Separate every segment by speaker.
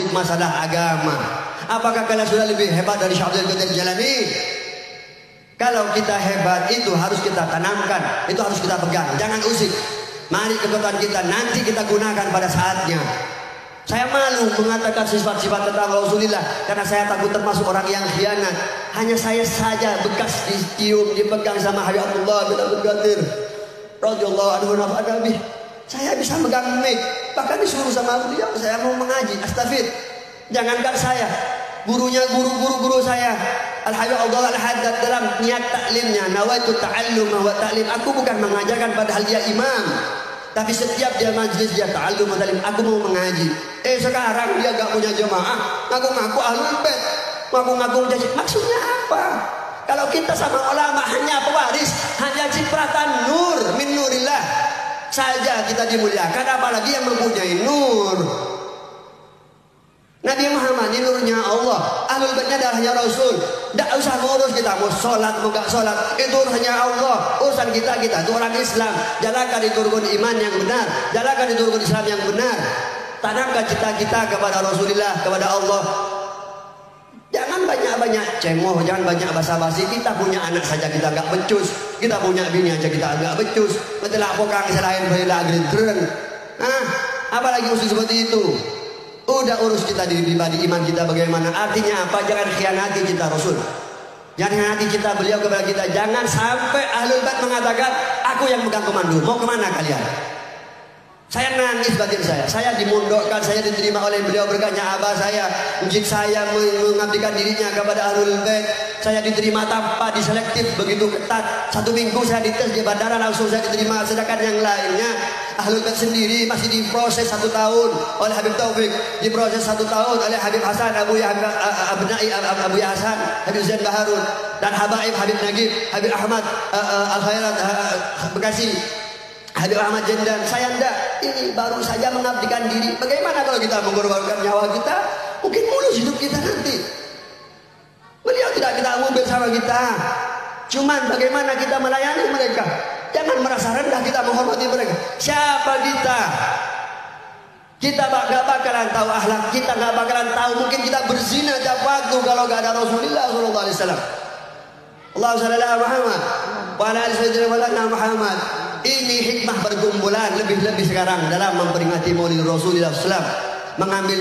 Speaker 1: menyangkut masalah agama. Apakah kalian sudah lebih hebat dari Syekh Abdul Qadir Jailani? Kalau kita hebat itu harus kita tanamkan, itu harus kita pegang, jangan usik. Mari kekuatan kita nanti kita gunakan pada saatnya. Saya malu mengatakan sifat-sifat tentang Rasulullah karena saya takut termasuk orang yang khianat. Hanya saya saja bekas dicium, dipegang sama Habib Abdullah bin Abdul Qadir radhiyallahu anhu nafa'ana. Saya bisa megang mic, bahkan disuruh sama beliau saya mau mengaji. Astagfir. Jangankan saya, gurunya guru saya Al-Habib Abdullah Al-Haddad dalam niat taklimnya, nawaitu ta'allum wa ta'lim. Aku bukan mengajarkan padahal dia imam, tapi setiap dia majlis dia ta'allum wa ta'lim, aku mau mengaji. Sekarang dia gak punya jemaah, ngaku-ngaku ahlul bait, ngaku-ngaku jadi. Maksudnya apa? Kalau kita sama ulama hanya pewaris, hanya cipratan nur min nurillah saja kita dimuliakan, apalagi yang mempunyai nur. Nabi Muhammad ini nurnya Allah, ahlul baitnya darahnya Rasul. Tidak usah ngurus kita mau sholat mau gak sholat, itu urusannya Allah. Urusan kita itu orang Islam. Jalankan itu rukun iman yang benar, jalankan itu rukun Islam yang benar. Tanamkan cita kita kepada Rasulullah, kepada Allah. Jangan banyak-banyak cenggoh, jangan banyak basa-basi. Kita punya anak saja kita agak becus, kita punya bini aja kita agak becus. Betul apakah selain bela agren? Apalagi usul seperti itu. Udah urus kita di pribadi iman kita bagaimana. Artinya apa? Jangan khianati kita Rasul. Jangan khianati kita beliau kepada kita. Jangan sampai ahlul bait mengatakan aku yang pegang komando. Mau kemana kalian? Saya nangis batin saya. Saya dimondokkan, saya diterima oleh beliau berkatnya abah saya. Mungkin saya mengabdikan dirinya kepada ahlul bait. Saya diterima tanpa diselektif begitu ketat. 1 minggu saya dites di bandara langsung saya diterima. Sedangkan yang lainnya ahlul bait sendiri masih diproses 1 tahun oleh Habib Taufik, diproses 1 tahun oleh Habib Hasan, Abu Hasan, Habib Zain Baharun, dan Habaib Habib Nagib, Habib Ahmad Al-Khairat Bekasi, Habib Ahmad Jendan. Saya enggak, ini baru saja mengabdikan diri. Bagaimana kalau kita mengorbankan nyawa kita? Mungkin mulus hidup kita nanti. Beliau tidak kita ambil sama kita. Cuman bagaimana kita melayani mereka. Jangan merasa rendah kita menghormati mereka. Siapa kita? Kita gak bakalan tahu akhlak, kita gak bakalan tahu. Mungkin kita berzina tiap waktu kalau gak ada Rasulullah SAW. Allahumma shalli ala Muhammad wa ala ali sayyidina Muhammad. Ini hikmah pergumulan lebih-lebih sekarang dalam memperingati Maulid Rasulullah SAW. Mengambil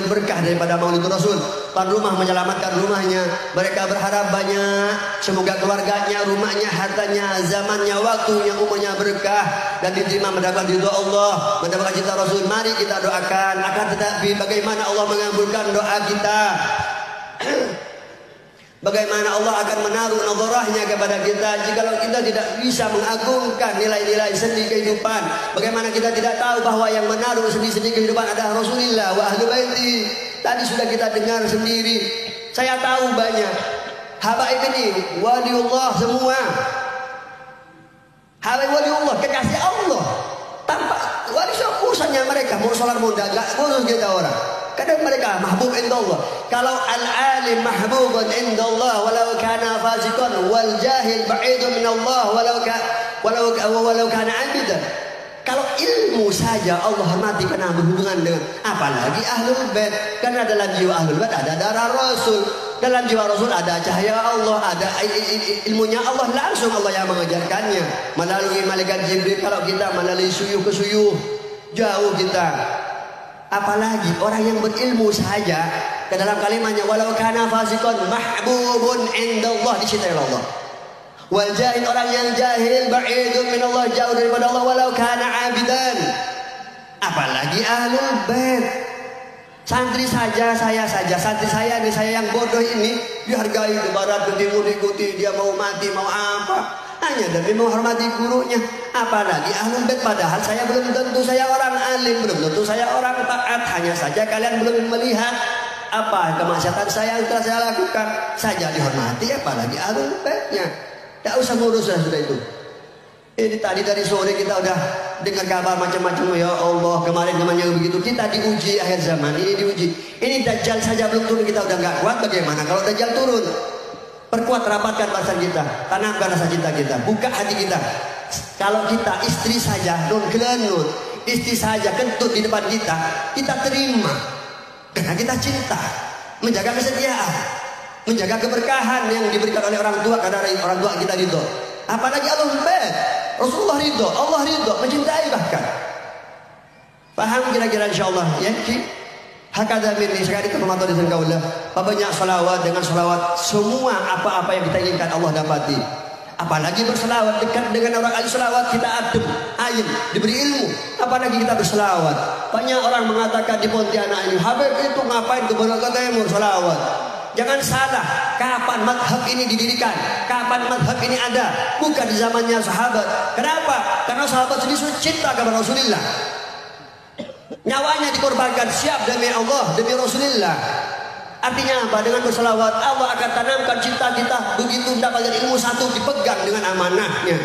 Speaker 1: berkah daripada Maulid Rasul. Tuan rumah menyelamatkan rumahnya. Mereka berharap banyak. Semoga keluarganya, rumahnya, hartanya, zamannya, waktunya, umurnya berkah dan diterima mendapat ridho Allah, mendapatkan cinta Rasul. Mari kita doakan. Akan tetapi bagaimana Allah mengabulkan doa kita? Bagaimana Allah akan menaruh nazarahnya kepada kita jikalau kita tidak bisa mengagungkan nilai-nilai sendi kehidupan? Bagaimana kita tidak tahu bahwa yang menaruh sendi-sendi kehidupan adalah Rasulullah wa ahlu baiti? Tadi sudah kita dengar sendiri. Saya tahu banyak habaib ini waliullah semua. Habaib waliullah, kekasih Allah. Tanpa wali urusannya mereka mau sholat mau dagang, urus kita orang. Kadang mereka mahbub indallah. Kalau al-alim mahbubun indallah walau kana fasiqan wal jahil ba'idun minallah walau kana 'abidan. Kalau ilmu saja Allah hormati karena berhubungan dengan apalagi ahlul bait. Karena dalam jiwa ahlul bait ada darah Rasul. Dalam jiwa Rasul ada cahaya Allah, ada ilmunya Allah, langsung Allah yang mengajarkannya melalui malaikat Jibril. Kalau kita melalui suyuh ke suyuh, jauh kita. Apalagi orang yang berilmu saja, ke dalam kalimatnya walau kana fasiqan mahbubun indallah, dicintai Allah. Wal jahil, orang yang jahil ba'idun minallah, jauh daripada Allah, walau kana abidan. Apalagi ahlul bait. Santri saja, santri saya ini, saya yang bodoh ini dihargai ke barat ke timur, diikuti dia mau mati mau apa. Hanya demi menghormati gurunya. Apalagi ahlul bait, padahal saya belum tentu saya orang alim, belum tentu saya orang taat. Hanya saja kalian belum melihat apa kemaksiatan saya yang telah saya lakukan. Saja dihormati, apalagi ahlul baitnya. Tak usah ngurus sudah itu. Ini tadi dari sore kita udah dengar kabar macam-macam. Ya Allah, kemarin begitu. Kita diuji akhir zaman, ini diuji. Ini Dajjal saja belum turun, kita udah nggak kuat. Bagaimana kalau Dajjal turun? Perkuat, rapatkan pasar kita, tanamkan rasa cinta kita, buka hati kita. Kalau kita istri saja non kelenut, istri saja kentut di depan kita, kita terima. Karena kita cinta, menjaga kesetiaan, menjaga keberkahan yang diberikan oleh orang tua karena orang tua kita ridho. Apalagi Ahlul Bait, Rasulullah ridho, Allah ridho, mencintai bahkan. Paham kira-kira insyaallah ya? Hakadha minni sekali kita memantau di sengkaulah. Banyak salawat, dengan salawat semua apa-apa yang kita inginkan Allah dapati. Apalagi berselawat dekat dengan orang ahli selawat, kita adem, ayem, diberi ilmu. Apalagi kita berselawat. Banyak orang mengatakan di Pontianak ini, Habib itu ngapain ke Bogor Timur selawat? Jangan salah, kapan madhab ini didirikan? Kapan madhab ini ada? Bukan di zamannya sahabat. Kenapa? Karena sahabat sendiri cinta kepada Rasulullah. Nyawanya dikorbankan, siap demi Allah, demi Rasulullah. Artinya apa? Dengan berselawat Allah akan tanamkan cinta kita. Begitu mendapatkan ilmu satu dipegang dengan amanahnya.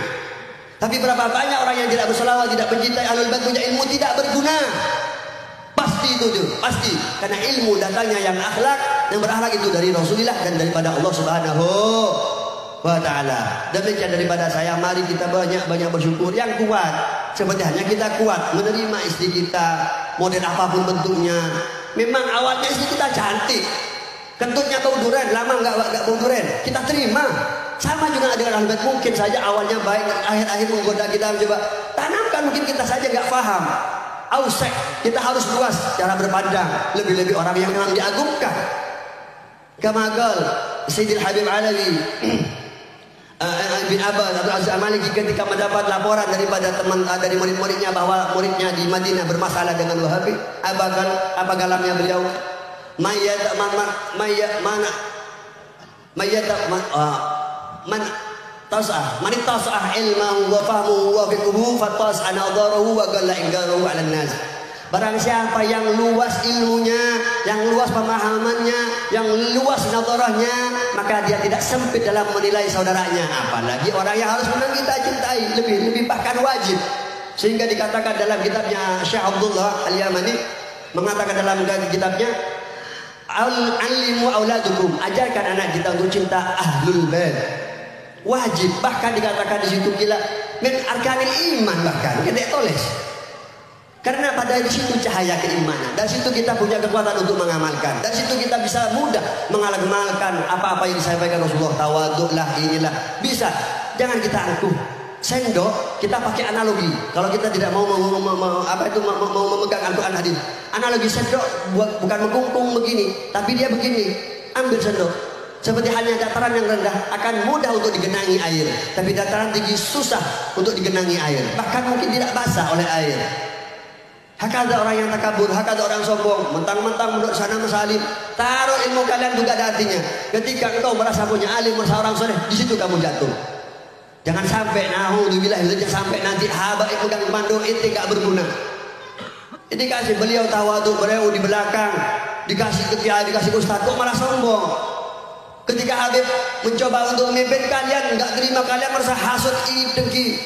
Speaker 1: Tapi berapa banyak orang yang tidak berselawat, tidak mencintai Ahlul Bait, punya ilmu tidak berguna. Pasti itu tuh, pasti. Karena ilmu datangnya yang akhlak, yang berakhlak itu dari Rasulullah dan daripada Allah Subhanahu wa ta'ala. Demikian daripada saya, mari kita banyak-banyak bersyukur. Yang kuat, seperti hanya kita kuat menerima istri kita, model apapun bentuknya. Memang awalnya istri kita cantik, kentutnya bau duren, lama nggak bau duren, kita terima. Sama juga dengan Ahlul Bait, mungkin saja awalnya baik, akhir-akhir menggoda kita. Coba tanamkan, mungkin kita saja nggak paham. Ausek, kita harus luas cara berpandang. Lebih-lebih orang yang memang diagungkan. Kamagal Sayyidil Habib Alawi bin Abbas atau Aziz Al-Maliki ketika mendapat laporan daripada dari murid-muridnya bahwa muridnya di Madinah bermasalah dengan Wahabi. Apa galamnya beliau? Man tasah ilmahu wa fahmuhu wa fiqhuhu fatas anadharuhu wa qalla ingdaruhu 'alan nas. Barang siapa yang luas ilmunya, yang luas pemahamannya, yang luas nadharahnya, maka dia tidak sempit dalam menilai saudaranya. Apalagi orang yang harus benar kita cintai, lebih bahkan wajib. Sehingga dikatakan dalam kitabnya Syekh Abdullah Al-Yamani, mengatakan dalam kitabnya, Alimu auladukum, ajarkan anak kita untuk cinta Ahlul Bait. Wajib, bahkan dikatakan di situ gila min arkanil iman, bahkan kita tulis. Karena pada di situ cahaya keimanan. Dari situ kita punya kekuatan untuk mengamalkan. Dari situ kita bisa mudah mengamalkan apa-apa yang disampaikan Rasulullah. Tawaduk lah, inilah bisa. Jangan kita angkuh sendok, kita pakai analogi. Kalau kita tidak mau memegang Al-Quran hadis, analogi sendok bukan mengkungkung begini, tapi dia begini. Ambil sendok. Seperti hanya dataran yang rendah akan mudah untuk digenangi air, tapi dataran tinggi susah untuk digenangi air. Bahkan mungkin tidak basah oleh air. Hakada orang yang takabur, hakada orang sombong, mentang-mentang menurut sana masalim. Taruh ilmu kalian juga ada artinya. Ketika engkau merasa punya alim, merasa orang soleh, di situ kamu jatuh. Jangan sampai naudzubillah, jangan sampai nanti habaib pegang komando itu gak berguna. Ini kasih beliau tawaduk, beliau di belakang, dikasih ketia, dikasih ustaz, kok malah sombong. Ketika Habib mencoba untuk memimpin kalian, nggak terima, kalian merasa hasut, iri, dengki.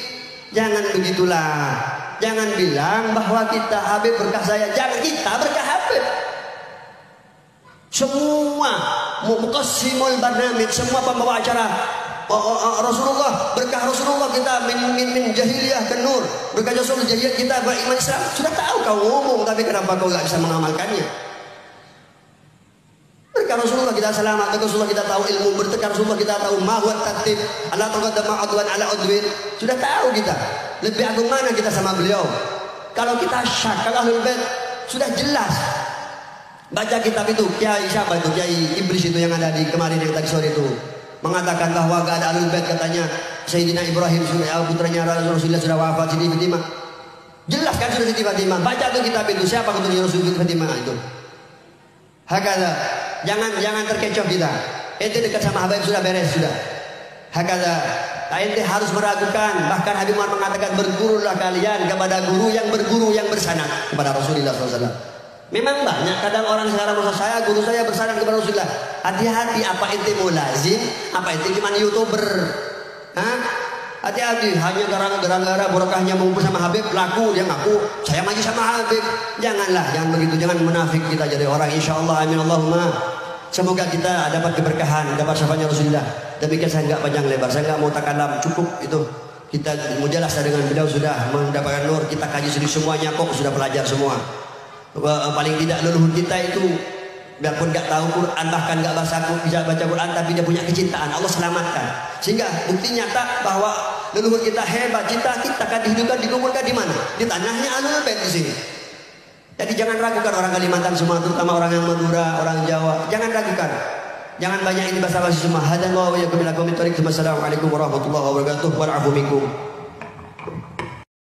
Speaker 1: Jangan begitulah. Jangan bilang bahwa kita Habib berkah saya. Jangan, kita berkah Habib. Semua muqassimul barnamij, semua pembawa acara Rasulullah, berkah Rasulullah kita min jahiliyah ke nur. Berkah Rasulullah jahiliyah kita beriman Islam. Sudah tahu kau ngomong, tapi kenapa kau nggak bisa mengamalkannya? Berkah Rasulullah kita selamat, berkah Rasulullah kita tahu ilmu, berkah Rasulullah kita tahu mahwat tatib, Allah taqaddama adwan ala udwin. Sudah tahu kita. Lebih agung mana kita sama beliau? Kalau kita syak, kalau Ahlul Bait sudah jelas. Baca kitab itu, Kiai siapa itu? Kiai Iblis itu yang ada di kemarin yang tadi sore itu. Mengatakan bahwa gak ada Ahlul Bait, katanya Sayyidina Ibrahim putranya Rasulullah sudah wafat, Siti Fatimah. Jelas kan sudah Siti Fatimah. Baca tuh kitab itu, siapa putranya Rasulullah Fatimah itu. Hakala, jangan terkecoh kita. Ente dekat sama Habib sudah beres sudah. Hakala, ente harus meragukan. Bahkan Habib Muhammad mengatakan bergurulah kalian kepada guru yang berguru yang bersanad kepada Rasulullah SAW. Memang banyak kadang orang sekarang merasa guru saya bersanad kepada Rasulullah. Hati-hati, apa ente mau lazim? Apa ente cuma YouTuber? Hah? Hati-hati, hanya gara-gara barokahnya mengumpul sama Habib, laku dia ngaku saya maju sama Habib. Janganlah, jangan begitu, jangan munafik kita jadi orang. Insyaallah, amin Allahumma. Semoga kita dapat keberkahan, dapat syafaatnya Rasulullah. Demikian, saya enggak panjang lebar, saya enggak mau takalam, cukup itu. Kita mujalasah dengan beliau sudah mendapatkan nur, kita kaji sendiri semuanya kok, sudah belajar semua. Paling tidak leluhur kita itu biarpun nggak tahu Quran, bahkan nggak bisa baca Quran, tapi dia punya kecintaan, Allah selamatkan. Sehingga bukti nyata bahwa leluhur kita hebat, kita akan dihidupkan, dikuburkan di mana? Di tanahnya Ahlul Bait di sini. Jadi jangan ragukan orang Kalimantan semua, terutama orang yang Madura, orang Jawa, jangan ragukan. Jangan banyak ini basa-basi semua. Hadan wa iyyakum ila qaumit thoriq. Wassalamualaikum warahmatullahi wabarakatuh. Wal afu minkum.